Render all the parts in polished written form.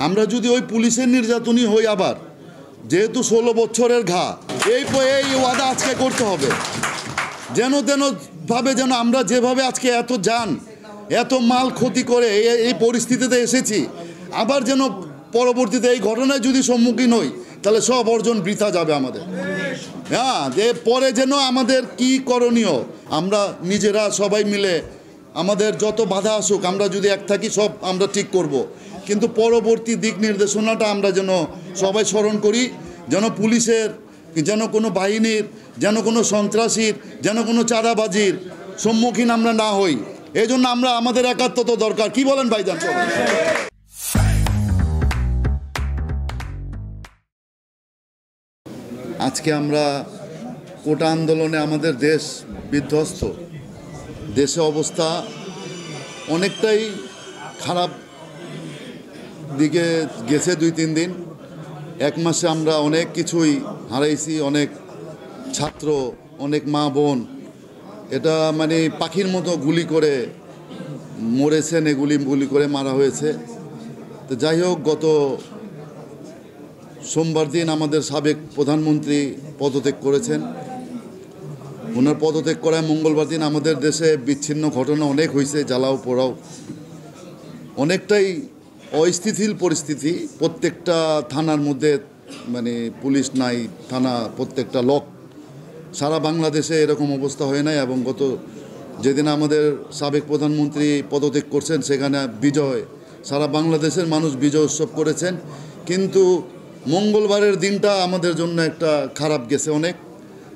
আমরা যদি ওই পুলিশের নির্যাতনই হই আবার, যেহেতু 16 বছরের ঘা, এই ওয়াদা আজকে করতে হবে। যেন ভাবে যেন আমরা যেভাবে আজকে এত যান এত মাল ক্ষতি করে এই পরিস্থিতিতে এসেছি, আবার যেন পরবর্তীতে এই ঘটনায় যদি সম্মুখীন হই তাহলে সব অর্জন বৃথা যাবে আমাদের। হ্যাঁ, যে পরে যেন আমাদের কি করণীয় আমরা নিজেরা সবাই মিলে, আমাদের যত বাধা আসুক আমরা যদি এক থাকি সব আমরা ঠিক করব। কিন্তু পরবর্তী দিক নির্দেশনাটা আমরা যেন সবাই স্মরণ করি, যেন পুলিশের, যেন কোনো বাহিনীর, যেন কোনো সন্ত্রাসীর, যেন কোনো চাঁদাবাজির সম্মুখীন আমরা না হই। এই জন্য আমরা আমাদের একাত্মতা দরকার। কি বলেন ভাইজান? আজকে আমরা কোটা আন্দোলনে আমাদের দেশ বিধ্বস্ত, দেশে অবস্থা অনেকটাই খারাপ দিকে গেছে। 2-3 দিন, 1 মাসে আমরা অনেক কিছুই হারাইছি, অনেক ছাত্র, অনেক মা বোন, এটা মানে পাখির মতো গুলি করে মরেছেন, গুলি করে মারা হয়েছে। তো যাই হোক, গত সোমবার দিন আমাদের সাবেক প্রধানমন্ত্রী পদত্যাগ করেছেন। ওনার পদত্যাগ করায় মঙ্গলবার দিন আমাদের দেশে বিচ্ছিন্ন ঘটনা অনেক হয়েছে, জ্বালাও পোড়াও, অনেকটাই অস্থিতিশীল পরিস্থিতি। প্রত্যেকটা থানার মধ্যে মানে পুলিশ নাই, থানা প্রত্যেকটা লক। সারা বাংলাদেশে এরকম অবস্থা হয় নাই। এবং গত যেদিন আমাদের সাবেক প্রধানমন্ত্রী পদত্যাগ করছেন সেখানে বিজয়, সারা বাংলাদেশের মানুষ বিজয় উৎসব করেছেন। কিন্তু মঙ্গলবারের দিনটা আমাদের জন্য একটা খারাপ গেছে অনেক।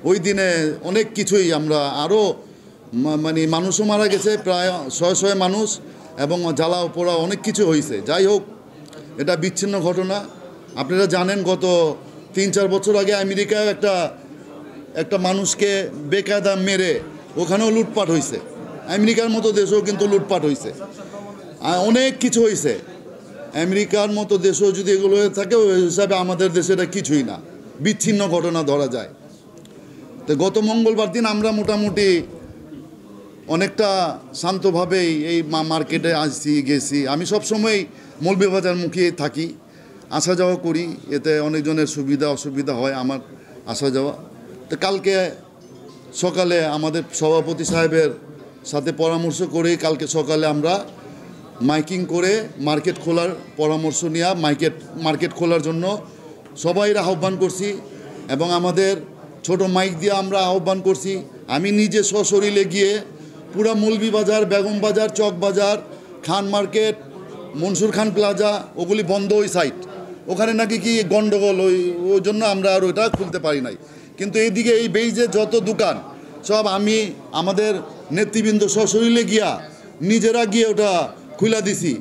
ওই দিনে অনেক কিছুই আমরা আরও মানে মানুষও মারা গেছে, প্রায় 100 মানুষ, এবং জ্বালাও পোড়া অনেক কিছু হয়েছে। যাই হোক, এটা বিচ্ছিন্ন ঘটনা। আপনারা জানেন গত 3-4 বছর আগে আমেরিকায় একটা মানুষকে বেকায়দা মেরে ওখানেও লুটপাট হয়েছে। আমেরিকার মতো দেশেও কিন্তু লুটপাট হয়েছে, অনেক কিছু হয়েছে। আমেরিকার মতো দেশেও যদি এগুলো হয়ে থাকে, ওই হিসাবে আমাদের দেশে এটা কিছুই না, বিচ্ছিন্ন ঘটনা ধরা যায়। তো গত মঙ্গলবার দিন আমরা মোটামুটি অনেকটা শান্তভাবেই এই মার্কেটে গেছি। আমি সবসময় মৌলভীবাজার মুখে থাকি, আসা যাওয়া করি, এতে অনেকজনের সুবিধা অসুবিধা হয় আমার আসা যাওয়া। তো কালকে সকালে আমাদের সভাপতি সাহেবের সাথে পরামর্শ করে কালকে সকালে আমরা মাইকিং করে মার্কেট খোলার পরামর্শ নিয়ে মার্কেট খোলার জন্য সবাই আহ্বান করছি, এবং আমাদের ছোট মাইক দিয়ে আমরা আহ্বান করছি। আমি নিজে সশরীরে গিয়ে পুরা মৌলভীবাজার, বেগম বাজার, চক বাজার, খান মার্কেট, মনসুর খান প্লাজা, ওগুলি বন্ধ ওই সাইট, ওখানে নাকি কি গন্ডগোল, ওই জন্য আমরা আর ওইটা খুলতে পারি নাই। কিন্তু এইদিকে এই বেইজে যত দোকান সব আমি আমাদের নেতৃবৃন্দ সশরীরে গিয়া নিজেরা গিয়ে ওটা খুলে দিছি।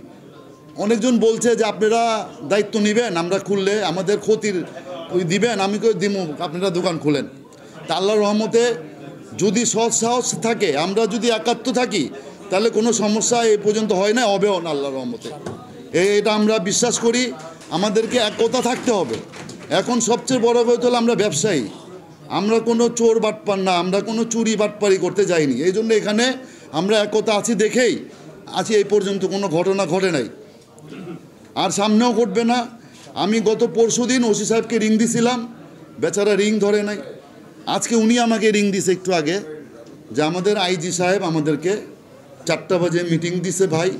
অনেকজন বলছে যে আপনারা দায়িত্ব নেবেন, আমরা খুললে আমাদের ক্ষতির দিবেন। আমি কই দিমু, আপনারা দোকান খুলেন। তা আল্লাহর রহমতে যদি সৎ সাহস থাকে, আমরা যদি একাত্ম থাকি, তাহলে কোনো সমস্যা এই পর্যন্ত হয় না, হবেও না আল্লাহর রহমতে। এটা আমরা বিশ্বাস করি। আমাদেরকে একতা থাকতে হবে। এখন সবচেয়ে বড় কথা হলো আমরা ব্যবসায়ী, আমরা কোনো চোর বাটপার না, আমরা কোনো চুরি বাটপারি করতে যাইনি। এই জন্য এখানে আমরা একতা আছি দেখেই আছি, এই পর্যন্ত কোনো ঘটনা ঘটে নাই, আর সামনেও ঘটবে না। আমি গত পরশুদিন ওসি সাহেবকে রিং দিছিলাম, বেচারা রিং ধরে নাই। আজকে উনি আমাকে রিং দিছে একটু আগে, যে আমাদের আইজি সাহেব আমাদেরকে 4টা বাজে মিটিং দিছে ভাই।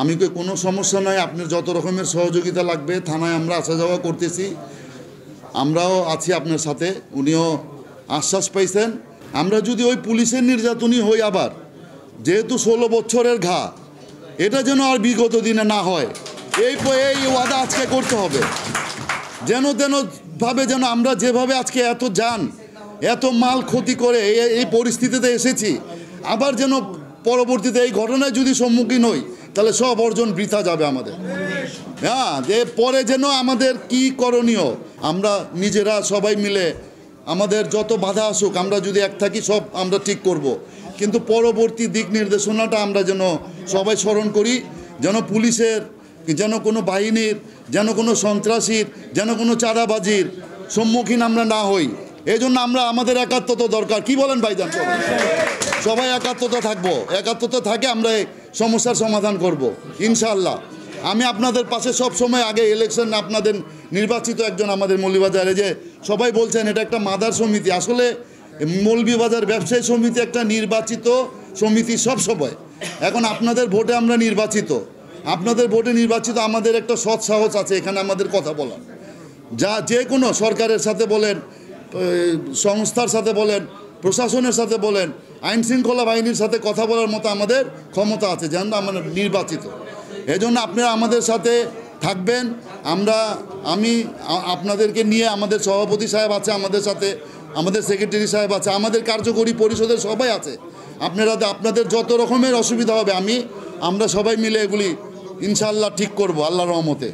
আমি কই কোনো সমস্যা নয়, আপনার যত রকমের সহযোগিতা লাগবে, থানায় আমরা আসা যাওয়া করতেছি, আমরাও আছি আপনার সাথে। উনিও আশ্বাস পাইছেন। আমরা যদি ওই পুলিশের নির্যাতনই হই আবার, যেহেতু 16 বছরের ঘা, এটা যেন আর বিগত দিনে না হয়, এই ওয়াদা আজকে করতে হবে। যেন ভাবে যেন আমরা যেভাবে আজকে এত যান এত মাল ক্ষতি করে এই পরিস্থিতিতে এসেছি, আবার যেন পরবর্তীতে এই ঘটনায় যদি সম্মুখীন হই তাহলে সব অর্জন বৃথা যাবে আমাদের। হ্যাঁ, যে পরে যেন আমাদের কি করণীয় আমরা নিজেরা সবাই মিলে, আমাদের যত বাধা আসুক আমরা যদি এক থাকি সব আমরা ঠিক করব। কিন্তু পরবর্তী দিক নির্দেশনাটা আমরা যেন সবাই স্মরণ করি, যেন পুলিশের, যেন কোনো বাহিনীর, যেন কোনো সন্ত্রাসীর, যেন কোনো চাঁদাবাজির সম্মুখীন আমরা না হই। এই জন্য আমরা আমাদের একাত্মতা দরকার। কি বলেন ভাইজান? সবাই একাত্মতা থাকবো, একাত্মতা থাকে আমরা এই সমস্যার সমাধান করব ইনশাআল্লাহ। আমি আপনাদের পাশে সব সময় আগে ইলেকশন আপনাদের নির্বাচিত একজন আমাদের মৌলভীবাজারে যে সবাই বলছেন এটা একটা মাদার সমিতি, আসলে মৌলভীবাজার ব্যবসায়ী সমিতি একটা নির্বাচিত সমিতি সব সময়। এখন আপনাদের ভোটে আমরা নির্বাচিত, আপনাদের ভোটে নির্বাচিত, আমাদের একটা সৎ সাহস আছে এখানে আমাদের কথা বলার। যা যে কোনো সরকারের সাথে বলেন, সংস্থার সাথে বলেন, প্রশাসনের সাথে বলেন, আইন শৃঙ্খলা বাহিনীর সাথে কথা বলার মতো আমাদের ক্ষমতা আছে, যেন আমরা নির্বাচিত। এজন্য আপনারা আমাদের সাথে থাকবেন। আমি আপনাদেরকে নিয়ে, আমাদের সভাপতি সাহেব আছে আমাদের সাথে, আমাদের সেক্রেটারি সাহেব আছে, আমাদের কার্যকরী পরিষদের সবাই আছে। আপনাদের যত রকমের অসুবিধা হবে আমরা সবাই মিলে এগুলি ইনশাআল্লাহ ঠিক করব আল্লাহর রহমতে।